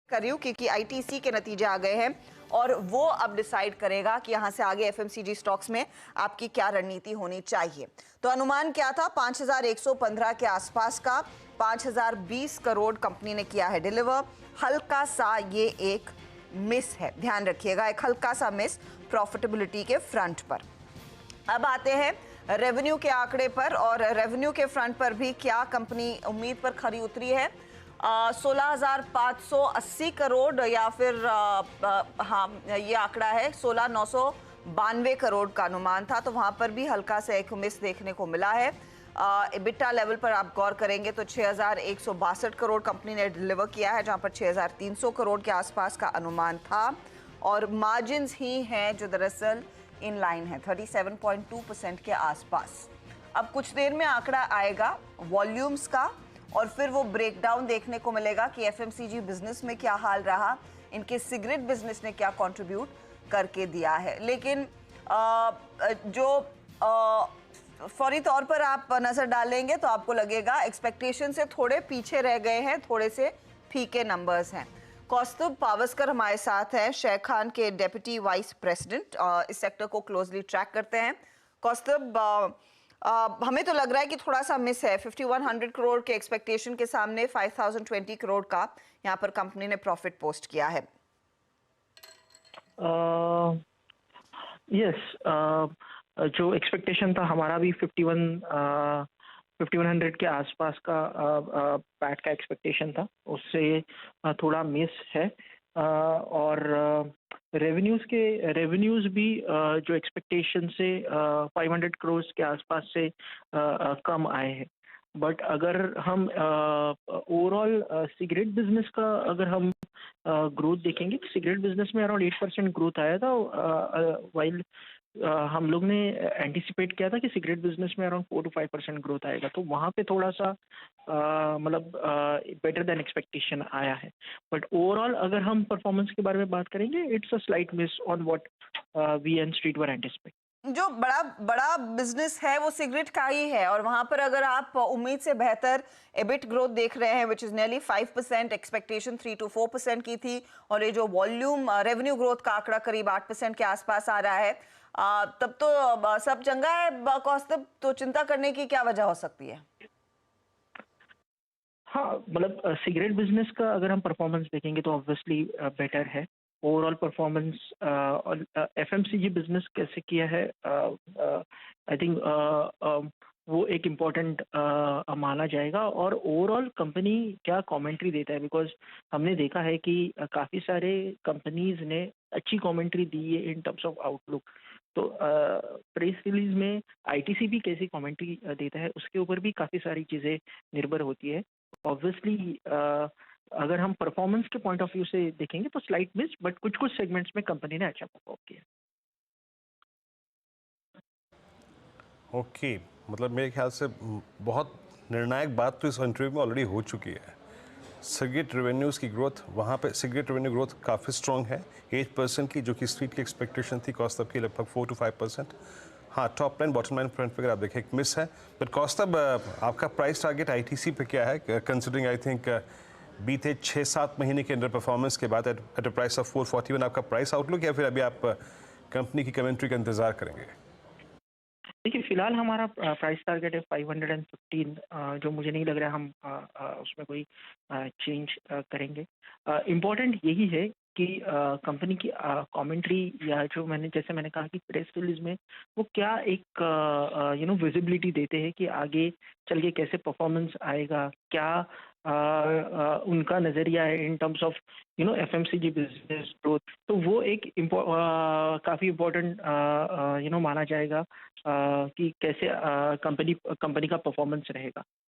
कर रही हूँ क्योंकि आईटीसी के नतीजे आ गए हैं और वो अब डिसाइड करेगा कि यहाँ से आगे एफएमसीजी स्टॉक्स में आपकी क्या रणनीति होनी चाहिए। तो अनुमान क्या था 5115 के आसपास का, 5020 करोड़ कंपनी ने किया है डिलीवर। हल्का सा ये एक मिस है, ध्यान रखिएगा, एक हल्का सा मिस प्रॉफिटेबिलिटी के फ्रंट पर। अब आते हैं रेवेन्यू के आंकड़े पर, और रेवेन्यू के फ्रंट पर भी क्या कंपनी उम्मीद पर खरी उतरी है। 16,580 करोड़ या फिर हाँ ये आंकड़ा है, 16,992 करोड़ का अनुमान था, तो वहां पर भी हल्का सा एक मिस देखने को मिला है। EBITDA लेवल पर आप गौर करेंगे तो 6,162 करोड़ कंपनी ने डिलीवर किया है, जहां पर 6,300 करोड़ के आसपास का अनुमान था। और मार्जिन्स ही हैं जो दरअसल इन लाइन है 37.2% के आसपास। अब कुछ देर में आंकड़ा आएगा वॉल्यूम्स का, और फिर वो ब्रेकडाउन देखने को मिलेगा कि एफएमसीजी बिजनेस में क्या हाल रहा, इनके सिगरेट बिजनेस ने क्या कंट्रीब्यूट करके दिया है। लेकिन जो फौरी तौर पर आप नजर डालेंगे तो आपको लगेगा एक्सपेक्टेशन से थोड़े पीछे रह गए हैं, थोड़े से फीके नंबर्स हैं। कौस्तुभ पावस्कर हमारे साथ हैं, शेर खान के डेप्यूटी वाइस प्रेसिडेंट, इस सेक्टर को क्लोजली ट्रैक करते हैं। कौस्तुभ, हमें तो लग रहा है कि थोड़ा सा मिस है, 5100 करोड़ के एक्सपेक्टेशन के सामने 5020 करोड़ का यहाँ पर कंपनी ने प्रॉफिट पोस्ट किया है। यस, जो एक्सपेक्टेशन था हमारा भी 5100 के आसपास का पैट का एक्सपेक्टेशन था, उससे थोड़ा मिस है। और रेवेन्यूज भी जो एक्सपेक्टेशन से 500 करोड़ के आसपास से कम आए हैं। बट अगर हम ओवरऑल सिगरेट बिजनेस का अगर हम ग्रोथ देखेंगे तो सिगरेट बिजनेस में अराउंड 8% ग्रोथ आया था, वाइल हम लोग ने एंटिसिपेट किया था कि सिगरेट बिजनेस में अराउंड 4 to 5% ग्रोथ आएगा, तो वहाँ पे थोड़ा सा मतलब बेटर देन एक्सपेक्टेशन आया है। बट ओवरऑल अगर हम परफॉर्मेंस के बारे में बात करेंगे, it's a slight miss on what we and street were anticipate. जो बड़ा बड़ा बिजनेस है वो सिगरेट का ही है, और वहां पर अगर आप उम्मीद से बेहतर एबिट ग्रोथ देख रहे हैं which is nearly 5%, expectation 3 to 4% की थी, और ये जो वॉल्यूम रेवेन्यू ग्रोथ का आंकड़ा करीब 8% के आसपास आ रहा है, तब तो सब चंगा है कौस्तुभ, तो चिंता करने की क्या वजह हो सकती है? हाँ, मतलब सिगरेट बिजनेस का अगर हम परफॉर्मेंस देखेंगे तो ऑब्वियसली बेटर है। ओवरऑल परफॉर्मेंस और एफएमसीजी बिजनेस कैसे किया है, आई थिंक वो एक इम्पॉर्टेंट माना जाएगा। और ओवरऑल कंपनी क्या कमेंट्री देता है, बिकॉज हमने देखा है कि काफ़ी सारे कंपनीज ने अच्छी कमेंट्री दी है इन टर्म्स ऑफ आउटलुक। तो प्रेस रिलीज में आईटीसी भी कैसी कमेंट्री देता है उसके ऊपर भी काफ़ी सारी चीज़ें निर्भर होती है। ऑब्वियसली अगर हम परफॉर्मेंस के पॉइंट ऑफ व्यू से देखेंगे तो स्लाइट मिस, बट कुछ कुछ सेगमेंट्स में कंपनी ने अच्छा परफॉर्म किया। ओके, मतलब मेरे ख्याल से बहुत निर्णायक बात तो इस इंटरव्यू में ऑलरेडी हो चुकी है। सिगरेट रेवेन्यूज़ की ग्रोथ, वहाँ पे सिगरेट रेवेन्यू ग्रोथ काफ़ी स्ट्रॉन्ग है, 8% की, जो कि स्ट्रीट की एक्सपेक्टेशन थी कौस्तुभ की लगभग 4 to 5%। हाँ, top line bottom line front पे अगर आप देखें एक मिस है। बट कौस्तुभ, आपका प्राइस टारगेट आईटीसी पे क्या है, कंसिडरिंग आई थिंक बीते 6-7 महीने के अंडर परफॉर्मेंस के बाद एट अ प्राइस ऑफ 441 आपका प्राइस आउटलुक, या फिर अभी आप कंपनी की कमेंट्री का इंतजार करेंगे? देखिए, फिलहाल हमारा प्राइस टारगेट है 515, जो मुझे नहीं लग रहा है हम उसमें कोई चेंज करेंगे। इम्पोर्टेंट यही है कि कंपनी की कमेंट्री, या जो जैसे मैंने कहा कि प्रेस रिलीज में वो क्या एक विजिबिलिटी देते हैं कि आगे चल के कैसे परफॉर्मेंस आएगा, क्या उनका नज़रिया है in terms of FMCG business growth. तो वो एक काफ़ी इम्पोर्टेंट माना जाएगा कि कैसे कंपनी का परफॉर्मेंस रहेगा।